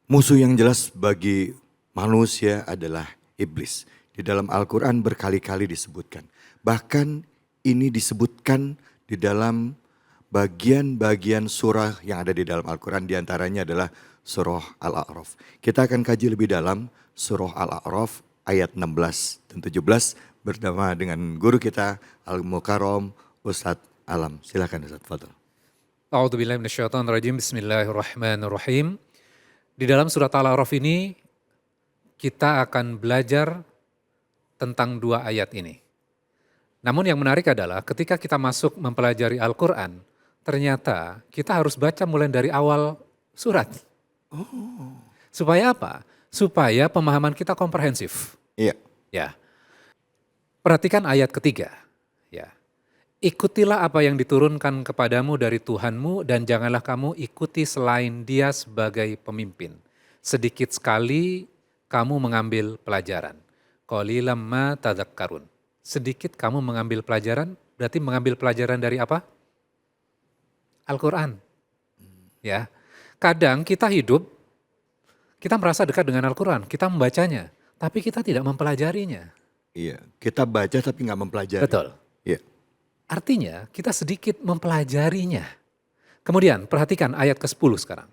Musuh yang jelas bagi manusia adalah iblis. Di dalam Al-Quran berkali-kali disebutkan. Bahkan ini disebutkan di dalam bagian-bagian surah yang ada di dalam Al-Quran. Di antaranya adalah surah Al-A'raf. Kita akan kaji lebih dalam surah Al-A'raf ayat 16 dan 17 bersama dengan guru kita Al-Mukarram Ustadz Alam. Silakan Ustadz, fadhal. A'udzubillahi minasyaitonirrajim. Bismillahirrahmanirrahim. Di dalam surat Al-A'raf ini kita akan belajar tentang dua ayat ini. Namun yang menarik adalah ketika kita masuk mempelajari Al-Quran, ternyata kita harus baca mulai dari awal surat. Supaya apa? Supaya pemahaman kita komprehensif. Iya. Ya. Perhatikan ayat ketiga. Ya. Ikutilah apa yang diturunkan kepadamu dari Tuhanmu dan janganlah kamu ikuti selain Dia sebagai pemimpin. Sedikit sekali kamu mengambil pelajaran. Qalilam ma tadhakkarun. Sedikit kamu mengambil pelajaran, berarti mengambil pelajaran dari apa? Al-Quran. Ya. Kadang kita hidup, kita merasa dekat dengan Al-Quran, kita membacanya, tapi kita tidak mempelajarinya. Iya, kita baca tapi nggak mempelajari. Betul. Iya. Artinya kita sedikit mempelajarinya. Kemudian perhatikan ayat ke-10 sekarang.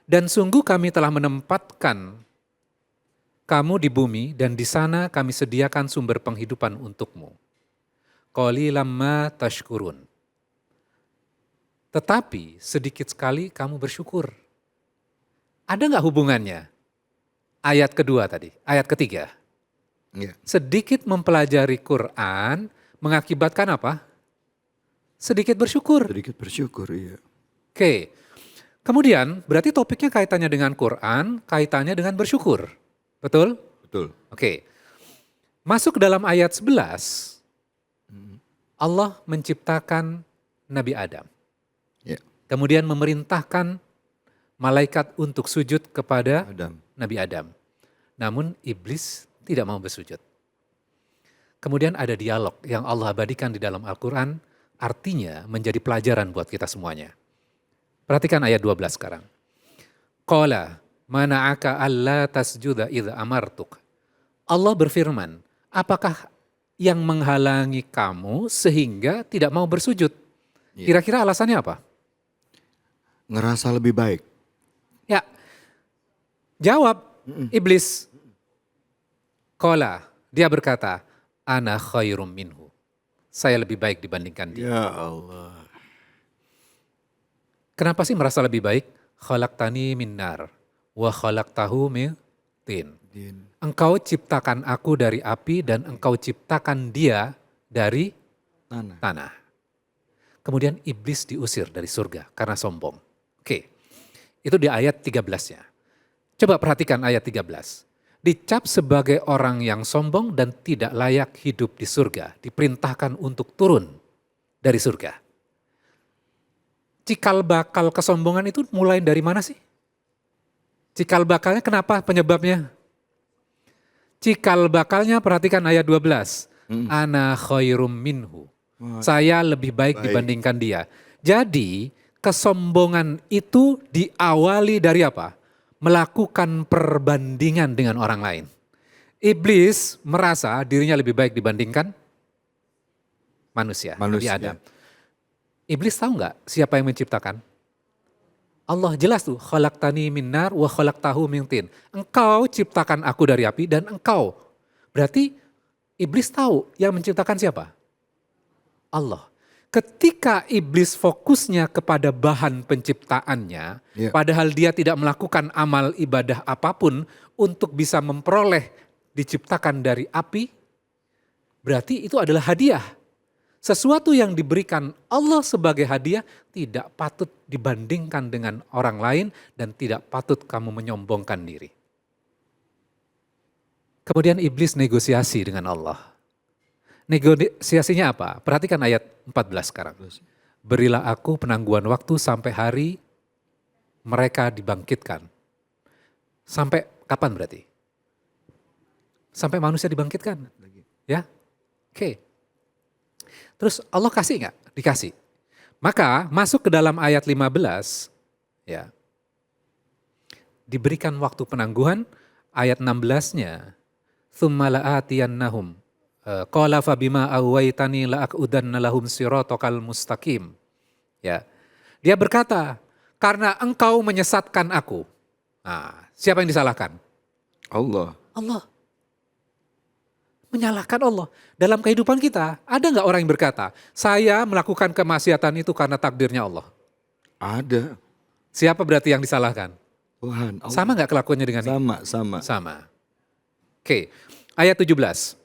Dan sungguh kami telah menempatkan kamu di bumi dan di sana kami sediakan sumber penghidupan untukmu. Qalilam ma tashkurun. Tetapi sedikit sekali kamu bersyukur. Ada nggak hubungannya? Ayat kedua tadi, ayat ketiga. Iya. Sedikit mempelajari Quran mengakibatkan apa? Sedikit bersyukur. Sedikit bersyukur, iya. Oke. Kemudian berarti topiknya kaitannya dengan Quran, kaitannya dengan bersyukur. Betul? Betul. Oke. Masuk ke dalam ayat 11, Allah menciptakan Nabi Adam. Iya. Kemudian memerintahkan malaikat untuk sujud kepada Adam. Nabi Adam. Namun iblis tidak mau bersujud. Kemudian ada dialog yang Allah abadikan di dalam Al-Quran, artinya menjadi pelajaran buat kita semuanya. Perhatikan ayat 12 sekarang. Qala mana'aka alla tasjuda idza amartuk. Allah berfirman, apakah yang menghalangi kamu sehingga tidak mau bersujud? Iya. Kira-kira alasannya apa? Ngerasa lebih baik. Ya, jawab iblis. Qala, dia berkata, ana khairum minhu. Saya lebih baik dibandingkan dia. Ya Allah. Kenapa sih merasa lebih baik? Khalaqtani min nar wa khalaqtahu min tin. Engkau ciptakan aku dari api dan engkau ciptakan dia dari tanah. Kemudian iblis diusir dari surga karena sombong. Oke, itu di ayat 13-nya. Coba perhatikan ayat 13. Dicap sebagai orang yang sombong dan tidak layak hidup di surga. Diperintahkan untuk turun dari surga. Cikal bakal kesombongan itu mulai dari mana sih? Cikal bakalnya kenapa penyebabnya? Cikal bakalnya perhatikan ayat 12. Ana khairum minhu. Saya lebih baik dibandingkan dia. Jadi kesombongan itu diawali dari apa? Melakukan perbandingan dengan orang lain. Iblis merasa dirinya lebih baik dibandingkan manusia. Nabi Adam. Iblis tahu nggak siapa yang menciptakan? Allah jelas tuh, khalaqtani min nar wa khalaqtahu min tin. Engkau ciptakan aku dari api dan engkau. Berarti iblis tahu yang menciptakan siapa? Allah. Ketika iblis fokusnya kepada bahan penciptaannya, padahal dia tidak melakukan amal ibadah apapun untuk bisa memperoleh diciptakan dari api, berarti itu adalah hadiah. Sesuatu yang diberikan Allah sebagai hadiah tidak patut dibandingkan dengan orang lain dan tidak patut kamu menyombongkan diri. Kemudian iblis negosiasi dengan Allah. Negosiasinya apa? Perhatikan ayat 14 sekarang. Berilah aku penangguhan waktu sampai hari mereka dibangkitkan. Sampai kapan berarti? Sampai manusia dibangkitkan. Ya, oke. Terus Allah kasih nggak? Dikasih. Maka masuk ke dalam ayat 15, ya. diberikan waktu penangguhan, ayat 16-nya, "Tsumma la'atiyannahum qala fabima awaitani la'aqudanna lahum siratakal mustaqim." Ya. Dia berkata, "Karena engkau menyesatkan aku." Nah, siapa yang disalahkan? Allah. Allah. Menyalahkan Allah. Dalam kehidupan kita, ada nggak orang yang berkata, "Saya melakukan kemaksiatan itu karena takdirnya Allah." Ada. Siapa berarti yang disalahkan? Tuhan. Allah. Sama nggak kelakuannya dengan ini? Sama. Sama. Oke, ayat 17.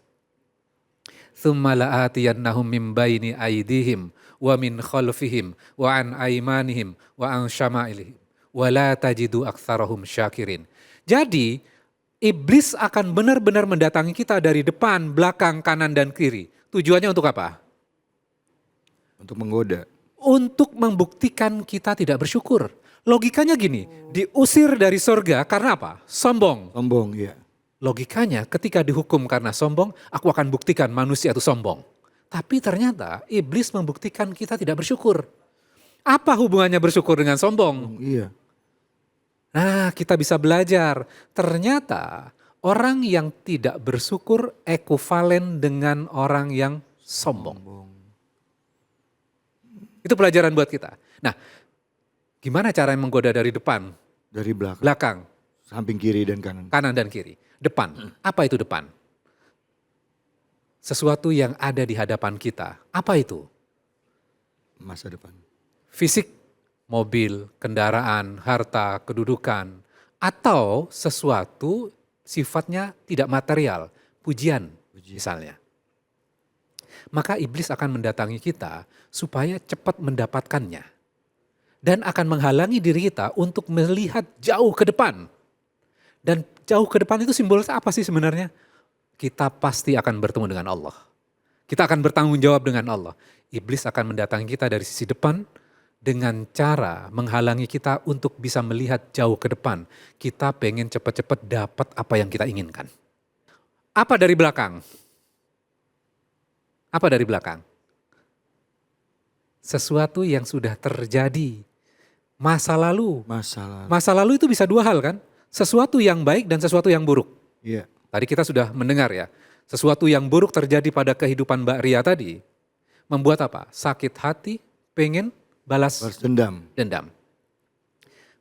"Tsumma la'atiyannahum min baini aydihim wa min khalfihim wa an aymanihim wa an syama'ilihim wa la tajidu aktsarahum syakirin." Jadi, iblis akan benar-benar mendatangi kita dari depan, belakang, kanan, dan kiri. Tujuannya untuk apa? Untuk menggoda. Untuk membuktikan kita tidak bersyukur. Logikanya gini, diusir dari surga karena apa? Sombong. Sombong, ya. Logikanya ketika dihukum karena sombong, aku akan buktikan manusia itu sombong. Tapi ternyata iblis membuktikan kita tidak bersyukur. Apa hubungannya bersyukur dengan sombong? Iya. Nah, kita bisa belajar. Ternyata orang yang tidak bersyukur ekuvalen dengan orang yang sombong. Itu pelajaran buat kita. Nah, gimana cara menggoda dari depan, Dari belakang. belakang, Samping kiri dan kanan. kanan dan kiri? Depan. Apa itu depan? Sesuatu yang ada di hadapan kita. Apa itu? Masa depan. Fisik, mobil, kendaraan, harta, kedudukan, atau sesuatu sifatnya tidak material, pujian misalnya. Maka iblis akan mendatangi kita supaya cepat mendapatkannya. Dan akan menghalangi diri kita untuk melihat jauh ke depan. Dan jauh ke depan itu simbolnya apa sih sebenarnya? Kita pasti akan bertemu dengan Allah. Kita akan bertanggung jawab dengan Allah. Iblis akan mendatangi kita dari sisi depan dengan cara menghalangi kita untuk bisa melihat jauh ke depan. Kita pengen cepat-cepat dapat apa yang kita inginkan. Apa dari belakang? Apa dari belakang? Sesuatu yang sudah terjadi. Masa lalu. Masa lalu itu bisa dua hal kan? Sesuatu yang baik dan sesuatu yang buruk. Iya. Tadi kita sudah mendengar ya. Sesuatu yang buruk terjadi pada kehidupan Mbak Ria tadi. Membuat apa? Sakit hati, pengen balas dendam.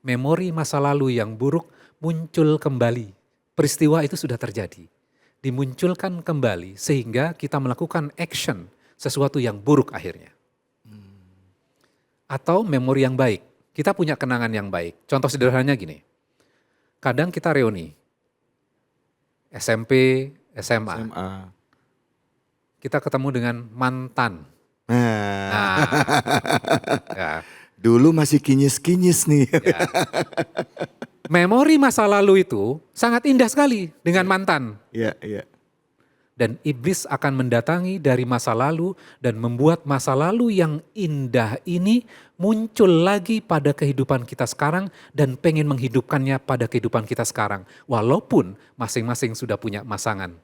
Memori masa lalu yang buruk muncul kembali. Peristiwa itu sudah terjadi. Dimunculkan kembali sehingga kita melakukan action sesuatu yang buruk akhirnya. Atau memori yang baik. Kita punya kenangan yang baik. Contoh sederhananya gini. Kadang kita reuni. SMP, SMA. Kita ketemu dengan mantan. Nah, ya. Dulu masih kinyis-kinyis nih. Ya. Memori masa lalu itu sangat indah sekali dengan mantan. Iya. Dan iblis akan mendatangi dari masa lalu dan membuat masa lalu yang indah ini muncul lagi pada kehidupan kita sekarang dan pengen menghidupkannya pada kehidupan kita sekarang. Walaupun masing-masing sudah punya pasangan.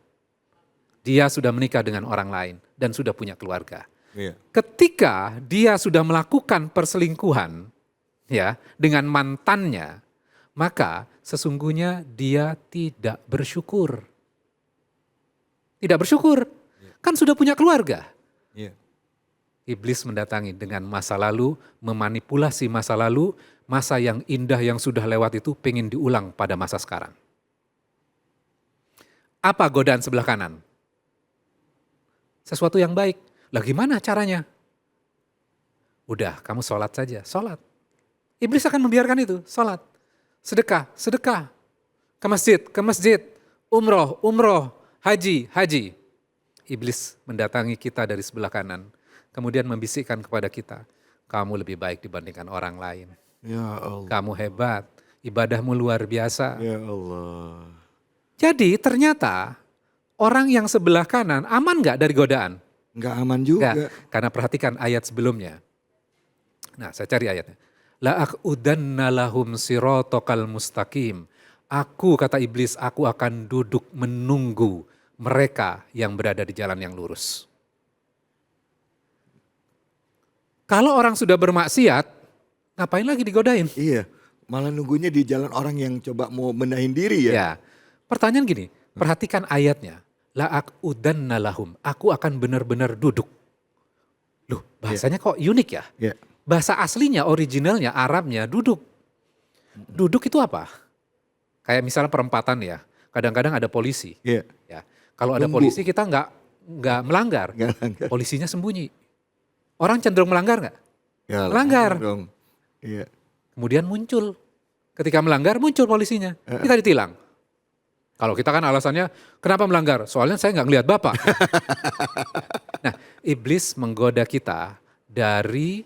Dia sudah menikah dengan orang lain dan sudah punya keluarga. Iya. Ketika dia sudah melakukan perselingkuhan ya dengan mantannya, maka sesungguhnya dia tidak bersyukur. Tidak bersyukur, kan sudah punya keluarga. Iya. Iblis mendatangi dengan masa lalu, memanipulasi masa lalu, masa yang indah yang sudah lewat itu pengen diulang pada masa sekarang. Apa godaan sebelah kanan? Sesuatu yang baik. Lah gimana caranya? Udah, kamu sholat saja, sholat. Iblis akan membiarkan itu, sholat. Sedekah, ke masjid, umroh, haji. Iblis mendatangi kita dari sebelah kanan. Kemudian membisikkan kepada kita, kamu lebih baik dibandingkan orang lain. Ya Allah. Kamu hebat, ibadahmu luar biasa. Ya Allah. Jadi ternyata orang yang sebelah kanan aman gak dari godaan? Enggak aman juga. Enggak, karena perhatikan ayat sebelumnya. Nah, saya cari ayatnya. La'aqudanna lahum siratakal mustaqim. Aku, kata iblis, aku akan duduk menunggu mereka yang berada di jalan yang lurus. Kalau orang sudah bermaksiat, ngapain lagi digodain? Iya. Malah nunggunya di jalan orang yang coba mau benahin diri ya. Ya, pertanyaan gini, perhatikan ayatnya. La'aqudanna lahum, aku akan benar-benar duduk. Loh, bahasanya kok unik ya? Ya. Bahasa aslinya, originalnya, Arabnya duduk. Duduk itu apa? Kayak misalnya perempatan ya, kadang-kadang ada polisi. Iya. Ya, kalau ada Nunggu. polisi kita nggak melanggar, Nggak langgar. polisinya sembunyi. Orang cenderung melanggar nggak? Ya, Melanggar. dong. Iya. Kemudian muncul, ketika melanggar muncul polisinya, kita ditilang. Kalau kita kan alasannya, kenapa melanggar? Soalnya saya nggak ngelihat Bapak. Nah, iblis menggoda kita dari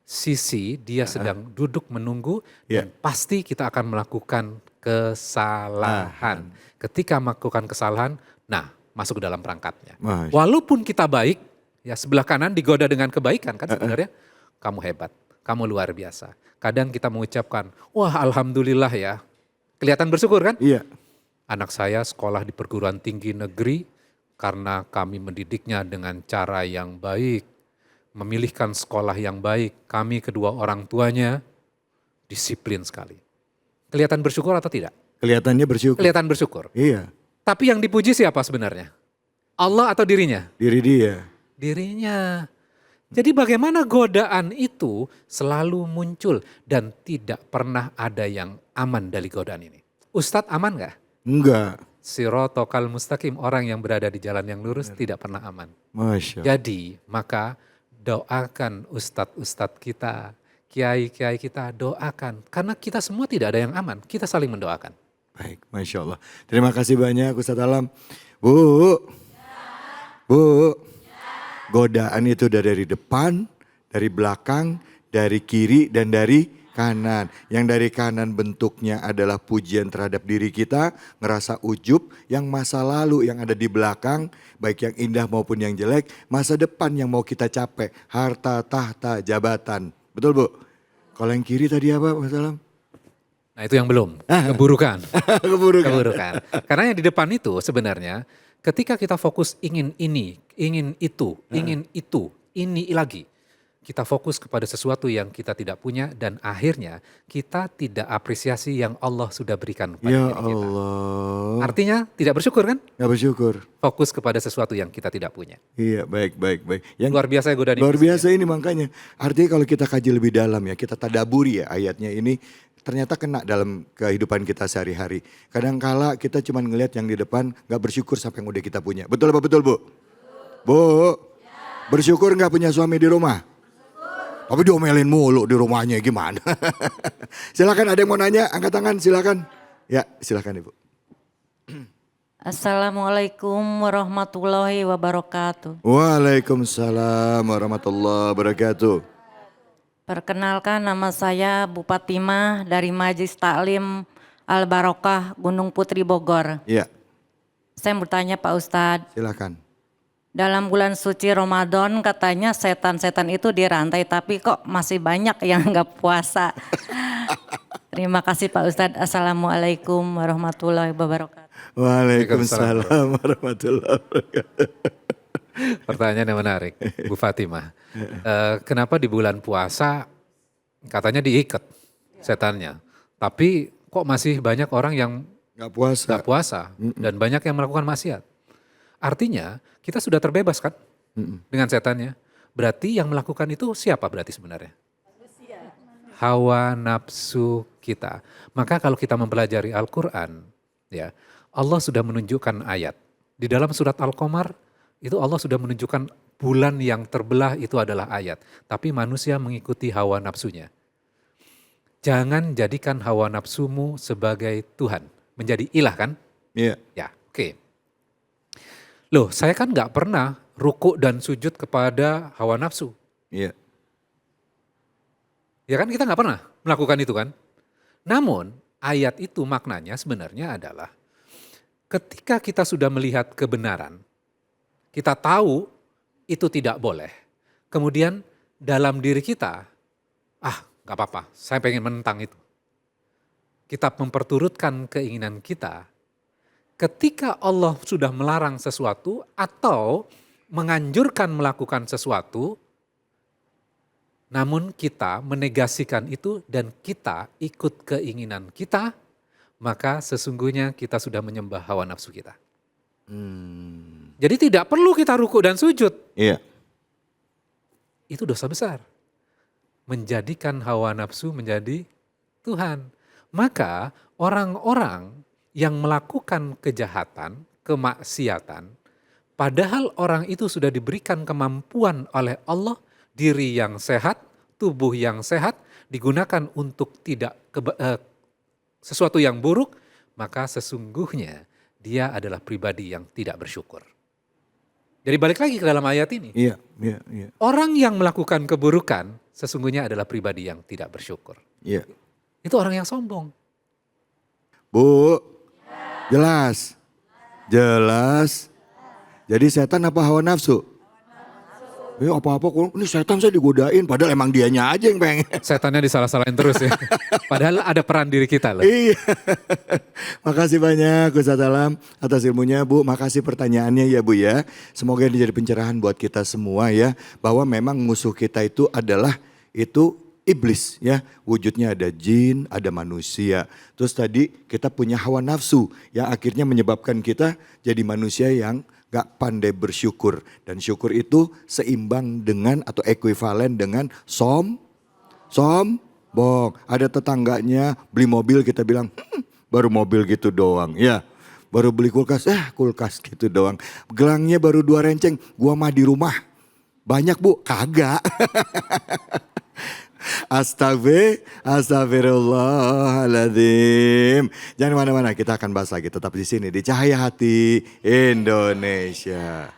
sisi dia sedang duduk menunggu dan pasti kita akan melakukan kesalahan. Ketika melakukan kesalahan, nah masuk ke dalam perangkatnya. Masya. Walaupun kita baik, ya sebelah kanan digoda dengan kebaikan kan sebenarnya. Kamu hebat, kamu luar biasa. Kadang kita mengucapkan, wah alhamdulillah ya. Kelihatan bersyukur kan? Iya. Anak saya sekolah di perguruan tinggi negeri karena kami mendidiknya dengan cara yang baik. Memilihkan sekolah yang baik, kami kedua orang tuanya disiplin sekali. Kelihatan bersyukur atau tidak? Kelihatannya bersyukur. Kelihatan bersyukur. Iya. Tapi yang dipuji siapa sebenarnya? Allah atau dirinya? Diri dia. Dirinya. Jadi bagaimana godaan itu selalu muncul dan tidak pernah ada yang aman dari godaan ini. Ustadz aman gak? Enggak. Sirotokal mustaqim, orang yang berada di jalan yang lurus tidak pernah aman. Masya. Jadi maka doakan ustadz-ustadz kita, kiai-kiai kita, doakan. Karena kita semua tidak ada yang aman, kita saling mendoakan. Baik, Masya Allah. Terima kasih banyak Ustadz Alam. Bu, Bu, godaan itu dari depan, dari belakang, dari kiri dan dari kanan. Yang dari kanan bentuknya adalah pujian terhadap diri kita, ngerasa ujub. Yang masa lalu yang ada di belakang, baik yang indah maupun yang jelek. Masa depan yang mau kita capai, harta, tahta, jabatan. Betul Bu? Kalau yang kiri tadi apa Mas Alam? Nah itu yang belum, keburukan. Keburukan. Keburukan. Karena yang di depan itu sebenarnya ketika kita fokus ingin ini, ingin itu, ini lagi. Kita fokus kepada sesuatu yang kita tidak punya dan akhirnya kita tidak apresiasi yang Allah sudah berikan kepada Ya diri kita. Allah. Artinya tidak bersyukur kan? Gak bersyukur. Fokus kepada sesuatu yang kita tidak punya. Iya, baik. Yang Luar biasa ya godaan luar iblis. biasa ini makanya. Artinya kalau kita kaji lebih dalam ya, kita tadaburi ya ayatnya ini ternyata kena dalam kehidupan kita sehari-hari. Kadangkala kita cuma ngelihat yang di depan, gak bersyukur sampai yang udah kita punya. Betul apa betul Bu? Bu, bersyukur gak punya suami di rumah? Tapi diomelin mulu di rumahnya gimana? Silakan ada yang mau nanya, angkat tangan silakan. Ya silakan Ibu. Assalamualaikum warahmatullahi wabarakatuh. Waalaikumsalam warahmatullahi wabarakatuh. Perkenalkan nama saya Bu Fatimah dari Majelis Taklim Al-Barokah Gunung Putri Bogor. Iya, Saya bertanya Pak Ustadz, silakan. dalam bulan suci Ramadan katanya setan-setan itu dirantai tapi kok masih banyak yang nggak puasa. Terima kasih Pak Ustadz. Assalamualaikum warahmatullahi wabarakatuh. Waalaikumsalam warahmatullahi wabarakatuh. Pertanyaan yang menarik, Bu Fatimah. Kenapa di bulan puasa katanya diikat setannya, tapi kok masih banyak orang yang Gak puasa. nggak puasa dan banyak yang melakukan maksiat? Artinya kita sudah terbebas kan dengan setannya. Berarti yang melakukan itu siapa berarti sebenarnya? Hawa nafsu kita. Maka kalau kita mempelajari Al-Quran, ya Allah sudah menunjukkan ayat. Di dalam surat Al-Qamar itu Allah sudah menunjukkan bulan yang terbelah itu adalah ayat. Tapi manusia mengikuti hawa nafsunya. Jangan jadikan hawa nafsumu sebagai Tuhan. Menjadi ilah kan? Iya. Ya, oke. Loh, saya kan nggak pernah ruku dan sujud kepada hawa nafsu. Iya. Ya kan kita nggak pernah melakukan itu kan. Namun ayat itu maknanya sebenarnya adalah ketika kita sudah melihat kebenaran, kita tahu itu tidak boleh. Kemudian dalam diri kita, nggak apa-apa, saya pengen menentang itu. Kita memperturutkan keinginan kita. Ketika Allah sudah melarang sesuatu atau menganjurkan melakukan sesuatu, Namun kita menegasikan itu dan kita ikut keinginan kita, maka sesungguhnya kita sudah menyembah hawa nafsu kita. Jadi tidak perlu kita ruku dan sujud. Iya. Itu dosa besar. Menjadikan hawa nafsu menjadi Tuhan. Maka orang-orang yang melakukan kejahatan, kemaksiatan, padahal orang itu sudah diberikan kemampuan oleh Allah, diri yang sehat, tubuh yang sehat, digunakan untuk tidak sesuatu yang buruk, maka sesungguhnya dia adalah pribadi yang tidak bersyukur. Jadi balik lagi ke dalam ayat ini. Iya. Orang yang melakukan keburukan sesungguhnya adalah pribadi yang tidak bersyukur. Iya. Itu orang yang sombong. Bu, jelas. Jadi setan apa hawa nafsu? Apa-apa, ini setan saya digodain, padahal emang dianya aja yang pengen. Setannya disalah-salahin terus ya. Padahal ada peran diri kita loh. Iya. Makasih banyak Ustaz Alam atas ilmunya Bu. Makasih pertanyaannya ya Bu ya. Semoga ini jadi pencerahan buat kita semua ya. Bahwa memang musuh kita itu adalah iblis ya. Wujudnya ada jin, ada manusia. Terus tadi kita punya hawa nafsu yang akhirnya menyebabkan kita jadi manusia yang gak pandai bersyukur. Dan syukur itu seimbang dengan atau ekuivalen dengan sombong. Ada tetangganya beli mobil kita bilang baru mobil gitu doang ya. Baru beli kulkas, kulkas gitu doang. Gelangnya baru 2 renceng, gua mah di rumah. Banyak Bu, kagak. Astagfirullahaladzim. Jangan mana-mana, kita akan bahas lagi tetap di sini di Cahaya Hati Indonesia.